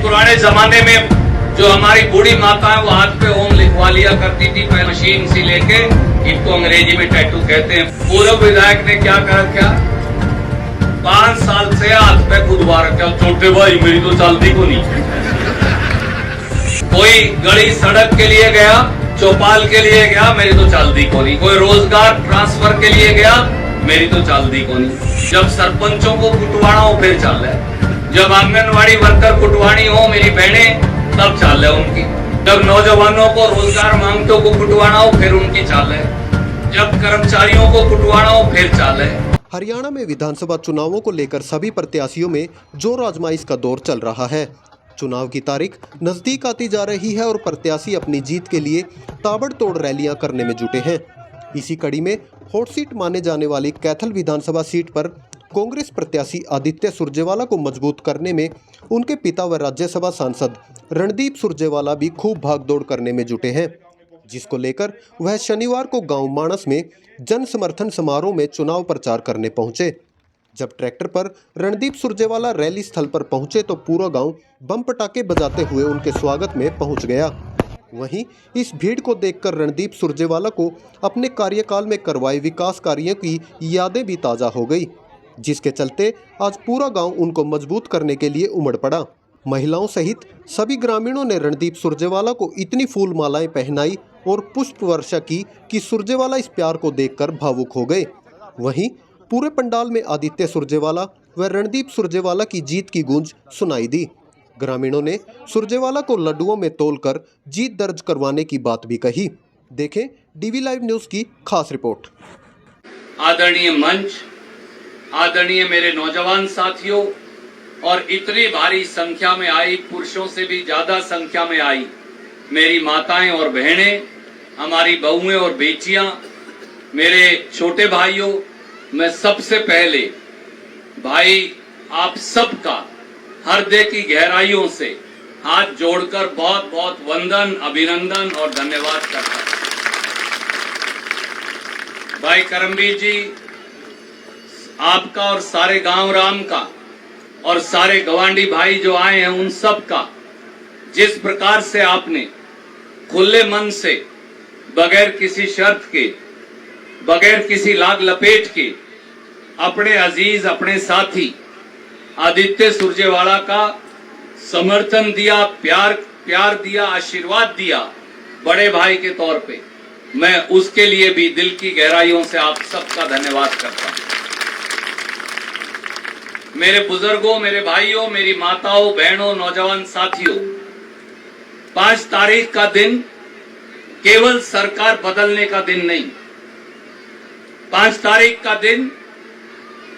पुराने जमाने में जो हमारी बूढ़ी माताएं वो हाथ पे ओम लिखवा लिया करती थी, पहले मशीन सी लेके, इनको अंग्रेजी में टैटू कहते हैं। पूर्व विधायक ने क्या कहा, क्या 5 साल से हाथ पे खुदवा रखा। छोटे भाई मेरी तो चलती को नहीं। कोई गली सड़क के लिए गया, चौपाल के लिए गया, मेरी तो चलती को नहीं। कोई रोजगार ट्रांसफर के लिए गया, मेरी तो चलती को नहीं। जब सरपंचों को कुटवाना हो फिर चल रहा, जब आंगनवाड़ी वर्कर कुटवानी हो मेरी बहनें तब चाल है उनकी। जब नौजवानों को रोजगार मांगतों को कुटवाना हो फिर उनकी चाल है। जब कर्मचारियों को कुटवाना हो फिर चाल है। हरियाणा में विधानसभा चुनावों को लेकर सभी प्रत्याशियों में जोर आजमाइश का दौर चल रहा है। चुनाव की तारीख नजदीक आती जा रही है और प्रत्याशी अपनी जीत के लिए ताबड़तोड़ रैलियां करने में जुटे हैं। इसी कड़ी में हॉट सीट माने जाने वाली कैथल विधानसभा सीट पर कांग्रेस प्रत्याशी आदित्य सुरजेवाला को मजबूत करने में उनके पिता व राज्यसभा सांसद रणदीप सुरजेवाला भी खूब भागदौड़ करने में जुटे हैं, जिसको लेकर वह शनिवार को गांव मानस में जन समर्थन समारोह में चुनाव प्रचार करने पहुंचे। जब ट्रैक्टर पर रणदीप सुरजेवाला रैली स्थल पर पहुंचे तो पूरा गांव बम पटाखे बजाते हुए उनके स्वागत में पहुंच गया। वहीं इस भीड़ को देखकर रणदीप सुरजेवाला को अपने कार्यकाल में करवाए विकास कार्यों की यादें भी ताज़ा हो गई, जिसके चलते आज पूरा गांव उनको मजबूत करने के लिए उमड़ पड़ा। महिलाओं सहित सभी ग्रामीणों ने रणदीप सुरजेवाला को इतनी फूल मालाएं पहनाई और पुष्प वर्षा की कि सुरजेवाला इस प्यार को देखकर भावुक हो गए। वहीं पूरे पंडाल में आदित्य सुरजेवाला व रणदीप सुरजेवाला की जीत की गूंज सुनाई दी। ग्रामीणों ने सुरजेवाला को लड्डुओं में तोलकर जीत दर्ज करवाने की बात भी कही। देखें डीवी लाइव न्यूज़ की खास रिपोर्ट। आदरणीय मंच, आदरणीय मेरे नौजवान साथियों और इतनी भारी संख्या में आई, पुरुषों से भी ज्यादा संख्या में आई मेरी माताएं और बहनें, हमारी बहुएं और बेटियां, मेरे छोटे भाइयों, मैं सबसे पहले भाई आप सबका हृदय की गहराइयों से हाथ जोड़कर बहुत बहुत वंदन, अभिनंदन और धन्यवाद करता हूं। भाई करमबीर जी, आपका और सारे गांव राम का और सारे गवांडी भाई जो आए हैं उन सब का, जिस प्रकार से आपने खुले मन से, बगैर किसी शर्त के, बगैर किसी लाग लपेट के अपने अजीज, अपने साथी आदित्य सुरजेवाला का समर्थन दिया, प्यार दिया, आशीर्वाद दिया बड़े भाई के तौर पे, मैं उसके लिए भी दिल की गहराइयों से आप सबका धन्यवाद करता हूं। मेरे बुजुर्गों, मेरे भाइयों, मेरी माताओं, बहनों, नौजवान साथियों, 5 तारीख का दिन केवल सरकार बदलने का दिन नहीं, 5 तारीख का दिन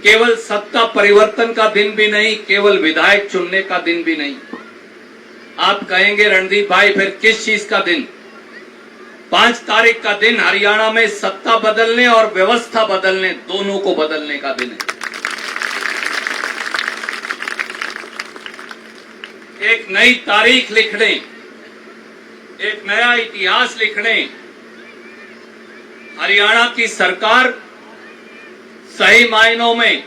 केवल सत्ता परिवर्तन का दिन भी नहीं, केवल विधायक चुनने का दिन भी नहीं। आप कहेंगे रणदीप भाई फिर किस चीज का दिन? 5 तारीख का दिन हरियाणा में सत्ता बदलने और व्यवस्था बदलने, दोनों को बदलने का दिन है। एक नई तारीख लिखने, एक नया इतिहास लिखने हरियाणा की सरकार सही मायनों में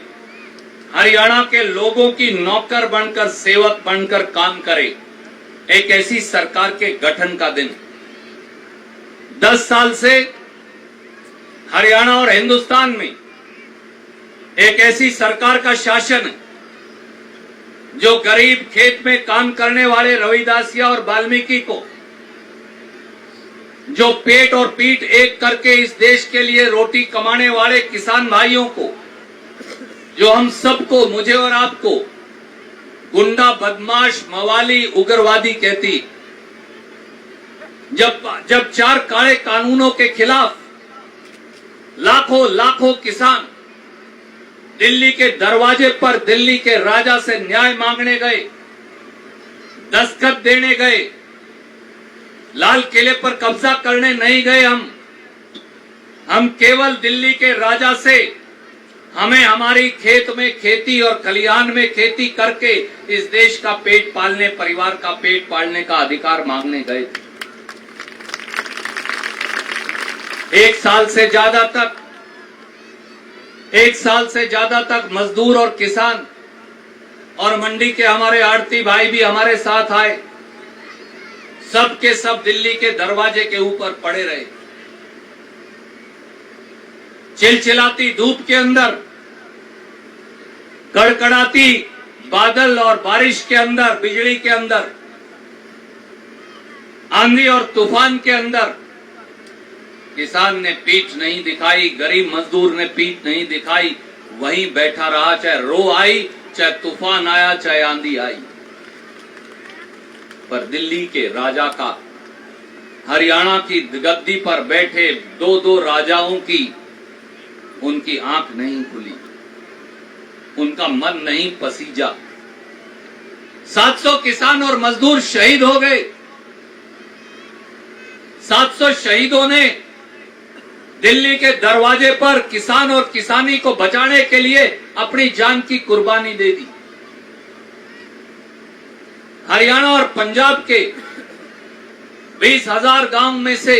हरियाणा के लोगों की नौकर बनकर, सेवक बनकर काम करे, एक ऐसी सरकार के गठन का दिन। 10 साल से हरियाणा और हिंदुस्तान में एक ऐसी सरकार का शासन है जो गरीब खेत में काम करने वाले रविदासिया और वाल्मीकि को, जो पेट और पीठ एक करके इस देश के लिए रोटी कमाने वाले किसान भाइयों को, जो हम सबको, मुझे और आपको गुंडा, बदमाश, मवाली, उग्रवादी कहती, जब 4 काले कानूनों के खिलाफ लाखों किसान दिल्ली के दरवाजे पर दिल्ली के राजा से न्याय मांगने गए, दस्तखत देने गए, लाल किले पर कब्जा करने नहीं गए। हम केवल दिल्ली के राजा से हमें हमारी खेत में खेती और खलिहान में खेती करके इस देश का पेट पालने, परिवार का पेट पालने का अधिकार मांगने गए। 1 साल से ज्यादा तक मजदूर और किसान और मंडी के हमारे आड़ती भाई भी हमारे साथ आए। सब के सब दिल्ली के दरवाजे के ऊपर पड़े रहे। चिलचिलाती धूप के अंदर, कड़कड़ाती बादल और बारिश के अंदर, बिजली के अंदर, आंधी और तूफान के अंदर किसान ने पीठ नहीं दिखाई, गरीब मजदूर ने पीठ नहीं दिखाई, वहीं बैठा रहा। चाहे रो आई, चाहे तूफान आया, चाहे आंधी आई। पर दिल्ली के राजा का, हरियाणा की गद्दी पर बैठे दो दो राजाओं की उनकी आंख नहीं खुली, उनका मन नहीं पसीजा। 700 किसान और मजदूर शहीद हो गए। 700 शहीदों ने दिल्ली के दरवाजे पर किसान और किसानी को बचाने के लिए अपनी जान की कुर्बानी दे दी। हरियाणा और पंजाब के 20,000 गांव में से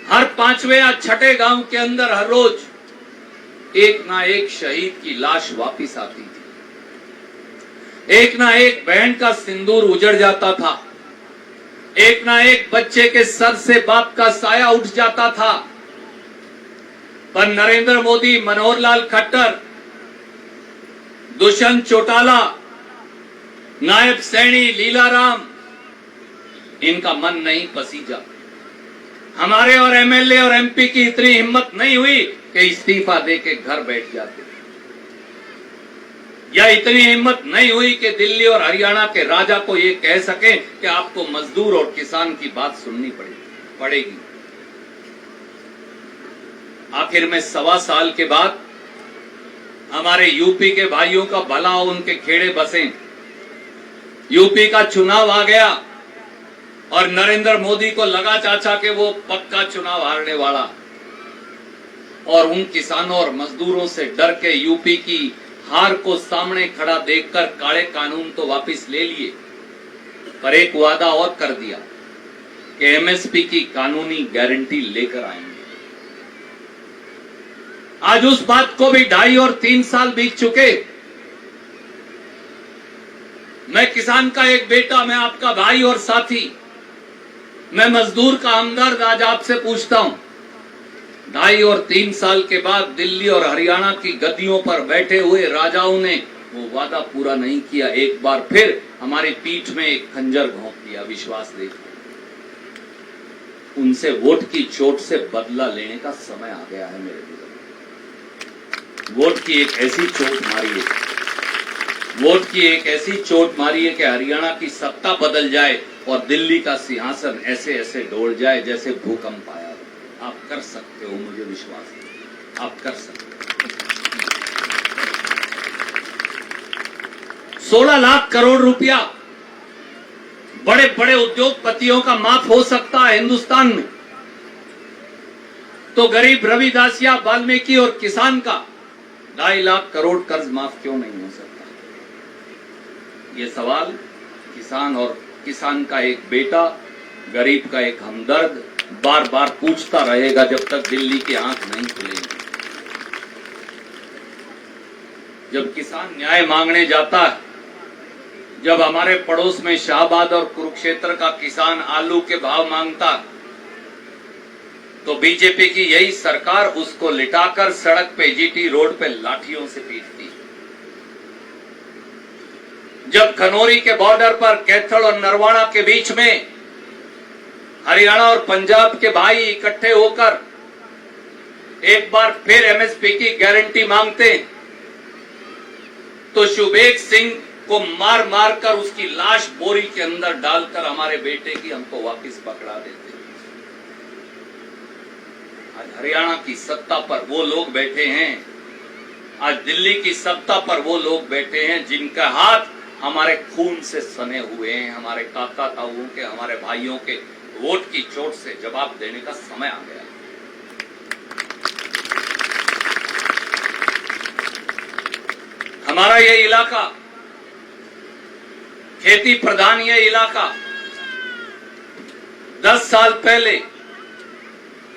हर 5वें या 6ठे गांव के अंदर हर रोज एक ना एक शहीद की लाश वापिस आती थी। एक ना एक बहन का सिंदूर उजड़ जाता था। एक ना एक बच्चे के सर से बाप का साया उठ जाता था। पर नरेंद्र मोदी, मनोहर लाल खट्टर, दुष्यंत चौटाला, नायब सैनी, लीलाराम, इनका मन नहीं पसीजा। हमारे और एमएलए और एमपी की इतनी हिम्मत नहीं हुई कि इस्तीफा देके घर बैठ जाते, या इतनी हिम्मत नहीं हुई कि दिल्ली और हरियाणा के राजा को ये कह सके कि आपको मजदूर और किसान की बात सुननी पड़ेगी। आखिर में 1.25 साल के बाद हमारे यूपी के भाइयों का भला हो, उनके खेड़े बसे। यूपी का चुनाव आ गया और नरेंद्र मोदी को लगा चाचा कि वो पक्का चुनाव हारने वाला, और उन किसानों और मजदूरों से डर के यूपी की हार को सामने खड़ा देखकर काले कानून तो वापस ले लिए, पर एक वादा और कर दिया कि एमएसपी की कानूनी गारंटी लेकर आएंगे। आज उस बात को भी 2.5 और 3 साल बीत चुके। मैं किसान का एक बेटा, मैं आपका भाई और साथी, मैं मजदूर का हमदर्द आज आपसे पूछता हूं, 2.5 और 3 साल के बाद दिल्ली और हरियाणा की गद्दियों पर बैठे हुए राजाओं ने वो वादा पूरा नहीं किया। एक बार फिर हमारी पीठ में एक खंजर घोंप दिया। विश्वास देखो, उनसे वोट की चोट से बदला लेने का समय आ गया है मेरे बुजुर्ग। वोट की एक ऐसी चोट मारिए, वोट की एक ऐसी चोट मारिए कि हरियाणा की सत्ता बदल जाए और दिल्ली का सिंहासन ऐसे ऐसे डोल जाए जैसे भूकंप आया। आप कर सकते हो, मुझे विश्वास है आप कर सकते हो। 16 लाख करोड़ रुपया बड़े बड़े उद्योगपतियों का माफ हो सकता है हिंदुस्तान में, तो गरीब रविदासिया, वाल्मीकि और किसान का 2.5 लाख करोड़ कर्ज माफ क्यों नहीं हो सकता? ये सवाल किसान और किसान का एक बेटा, गरीब का एक हमदर्द बार बार पूछता रहेगा जब तक दिल्ली की आंख नहीं खुलेगी। जब किसान न्याय मांगने जाता है, जब हमारे पड़ोस में शाहबाद और कुरुक्षेत्र का किसान आलू के भाव मांगता, तो बीजेपी की यही सरकार उसको लिटाकर सड़क पे, जीटी रोड पे लाठियों से पीटती। जब खनौरी के बॉर्डर पर कैथल और नरवाड़ा के बीच में हरियाणा और पंजाब के भाई इकट्ठे होकर एक बार फिर एमएसपी की गारंटी मांगते, तो शुभेग सिंह को मार मार कर उसकी लाश बोरी के अंदर डालकर हमारे बेटे की हमको वापस पकड़ा देते। आज हरियाणा की सत्ता पर वो लोग बैठे हैं, आज दिल्ली की सत्ता पर वो लोग बैठे हैं जिनका हाथ हमारे खून से सने हुए हैं, हमारे काका ताऊओं के, हमारे भाइयों के वोट की चोट से जवाब देने का समय आ गया। हमारा ये इलाका खेती प्रधान, ये इलाका 10 साल पहले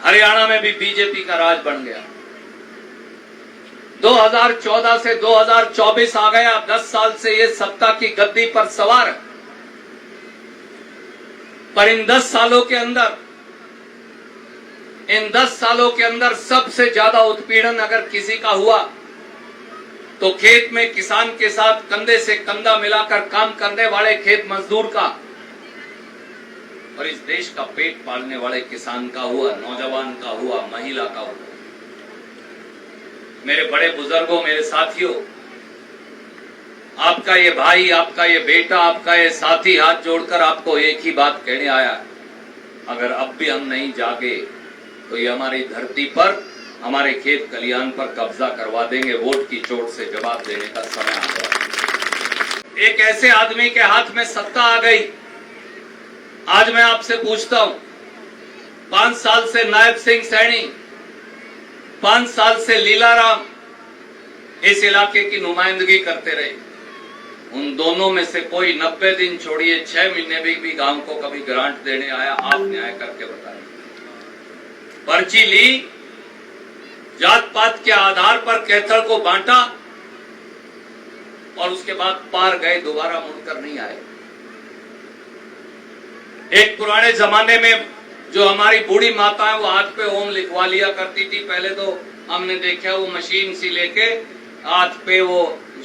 हरियाणा में भी बीजेपी का राज बन गया। 2014 से 2024 आ गया, 10 साल से ये सत्ता की गद्दी पर सवार है। पर इन 10 सालों के अंदर सबसे ज्यादा उत्पीड़न अगर किसी का हुआ तो खेत में किसान के साथ कंधे से कंधा मिलाकर काम करने वाले खेत मजदूर का, और इस देश का पेट पालने वाले किसान का हुआ, नौजवान का हुआ, महिला का हुआ। मेरे बड़े बुजुर्गों, मेरे साथियों, आपका ये भाई, आपका ये बेटा, आपका ये साथी हाथ जोड़कर आपको एक ही बात कहने आया, अगर अब भी हम नहीं जागे तो ये हमारी धरती पर, हमारे खेत खलिहान पर कब्जा करवा देंगे। वोट की चोट से जवाब देने का समय आ गया। एक ऐसे आदमी के हाथ में सत्ता आ गई। आज मैं आपसे पूछता हूं, 5 साल से नायब सिंह सैनी, 5 साल से लीलाराम इस इलाके की नुमाइंदगी करते रहे। उन दोनों में से कोई 90 दिन छोड़िए 6 महीने भी गांव को कभी ग्रांट देने आया? आप न्याय करके बताइए। पर्ची ली, जात पात के आधार पर कैथल को बांटा और उसके बाद पार गए, दोबारा मुड़कर नहीं आए। एक पुराने जमाने में जो हमारी बूढ़ी माताएं वो हाथ पे ओम लिखवा लिया करती थी। पहले तो हमने देखा वो मशीन सी लेके हाथ पे वो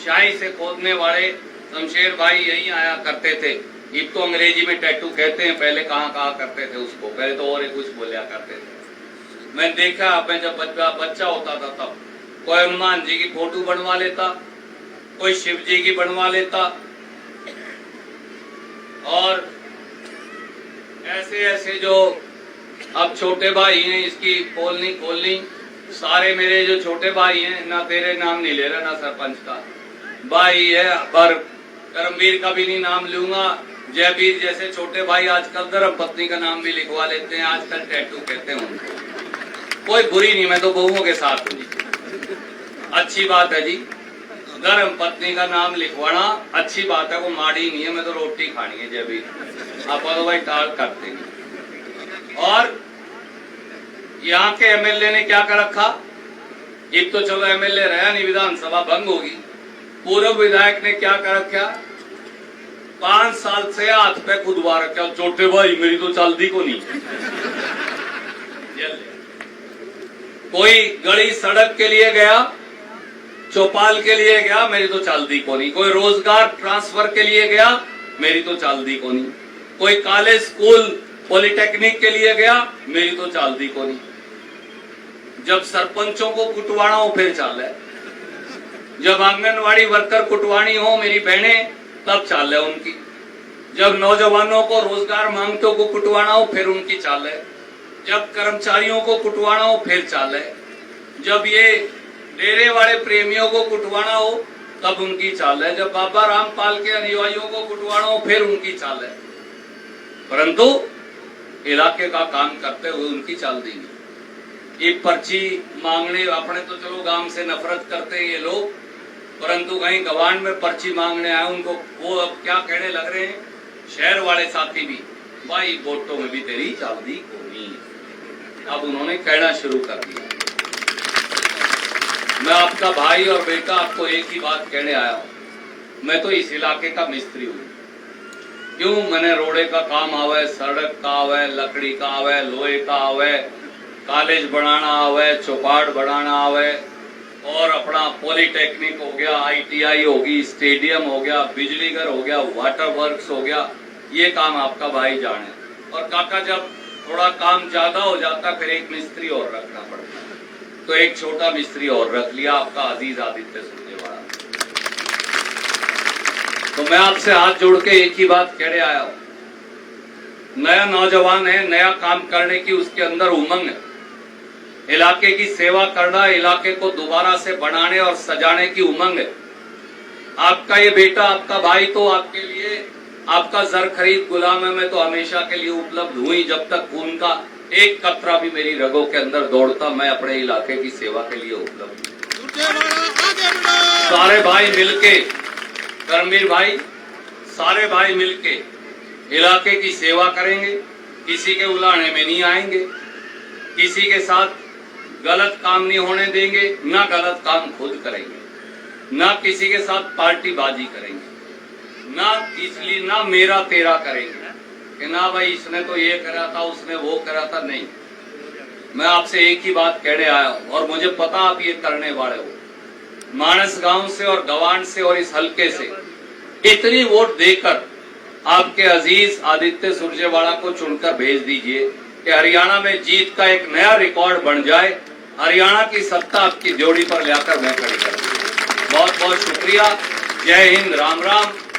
शाही से खोदने वाले शमशेर भाई यहीं आया करते थे। अब तो अंग्रेजी में टैटू कहते हैं, पहले कहाँ करते थे उसको, पहले तो और कुछ बोलिया करते थे। मैं देखा, मैं जब बच्चा होता था तब कोई हनुमान जी की फोटो बनवा लेता, कोई शिव जी की बनवा लेता, और ऐसे ऐसे जो अब छोटे भाई हैं, इसकी खोलनी सारे मेरे जो छोटे भाई हैं, ना तेरे नाम नहीं ले रहा ना सरपंच का भाई है, पर करमवीर का भी नहीं नाम लूंगा। जयवीर जैसे छोटे भाई आजकल धर्म पत्नी का नाम भी लिखवा लेते हैं, आजकल टैटू कहते हैं उनको। कोई बुरी नहीं, मैं तो बहुओं के साथ हूँ जी, अच्छी बात है जी। धर्म पत्नी का नाम लिखवाना अच्छी बात है, वो माड़ी नहीं है। मैं तो रोटी खानी है जयवीर, आप तो भाई टाल करते हैं। और यहाँ के एमएलए ने क्या कर रखा? एक तो चलो एमएलए रहा नहीं, विधानसभा भंग होगी। पूर्व विधायक ने क्या कर रखा? 5 साल से हाथ पे खुदवा रखा, छोटे भाई मेरी तो चलती को नहीं। कोई गली सड़क के लिए गया, चौपाल के लिए गया, मेरी तो चलती को नहीं। कोई रोजगार ट्रांसफर के लिए गया, मेरी तो चलती को नहीं। कोई कॉलेज स्कूल पॉलिटेक्निक के लिए गया, मेरी तो चलती को नहीं। जब सरपंचों को कुटवाना हो फिर चाल है, जब आंगनवाड़ी वर्कर कुटवानी हो मेरी बहनें तब चाल है उनकी, जब नौजवानों को रोजगार मांगतों को कुटवाना हो फिर उनकी चाल है, जब कर्मचारियों को कुटवाना हो फिर चाल है, जब ये डेरे वाले प्रेमियों को कुटवाना हो तब उनकी चाल है, जब बाबा रामपाल के अनुयायियों को कुटवाना हो फिर उनकी चाल है। परंतु इलाके का काम करते हुए उनकी चाल देंगे। ये पर्ची मांगने, अपने तो चलो गांव से नफरत करते हैं ये लोग, परंतु कहीं गवांड में पर्ची मांगने आए उनको वो अब क्या कहने लग रहे हैं, शहर वाले साथी भी, भाई वोटों में भी तेरी चालदी कोनी। अब उन्होंने कहना शुरू कर दिया। मैं आपका भाई और बेटा आपको एक ही बात कहने आया हूं, मैं तो इस इलाके का मिस्त्री हूं। क्यों? मैंने रोडे का काम आवे, सड़क का आवे, लकड़ी का आवे, लोहे का आवे, कॉलेज बनाना आवे, चौपाट बनाना आवे, और अपना पॉलिटेक्निक हो गया, ITI होगी, स्टेडियम हो गया, बिजली घर हो गया, वाटर वर्क्स हो गया, ये काम आपका भाई जाने। और काका जब थोड़ा काम ज्यादा हो जाता फिर एक मिस्त्री और रखना पड़ता, तो एक छोटा मिस्त्री और रख लिया, आपका अजीज आदित्य सुरजेवाला। तो मैं आपसे हाथ जोड़ के एक ही बात कहने आया हूं, नया नौजवान है, नया काम करने की उसके अंदर उमंग है, इलाके की सेवा करना, इलाके को दोबारा से बनाने और सजाने की उमंग है। आपका ये बेटा, आपका भाई तो आपके लिए आपका जर खरीद गुलाम है, मैं तो हमेशा के लिए उपलब्ध हुई। जब तक खून का एक कतरा भी मेरी रगों के अंदर दौड़ता, मैं अपने इलाके की सेवा के लिए उपलब्ध हूं। सारे भाई मिलके, करमवीर भाई, सारे भाई मिलके इलाके की सेवा करेंगे, किसी के उलाहने में नहीं आएंगे, किसी के साथ गलत काम नहीं होने देंगे, ना गलत काम खुद करेंगे, ना किसी के साथ पार्टीबाजी करेंगे, ना इसलिए ना मेरा तेरा करेंगे कि ना भाई इसने तो ये करा था, उसने वो करा था। नहीं, मैं आपसे एक ही बात कहने आया हूं और मुझे पता आप ये करने वाले हो। मानस गांव से और गवान से और इस हल्के से इतनी वोट देकर आपके अजीज आदित्य सुरजेवाला को चुनकर भेज दीजिए कि हरियाणा में जीत का एक नया रिकॉर्ड बन जाए। हरियाणा की सत्ता आपकी जोड़ी पर लाकर मैं खड़ी करूं। बहुत बहुत शुक्रिया। जय हिंद, राम राम।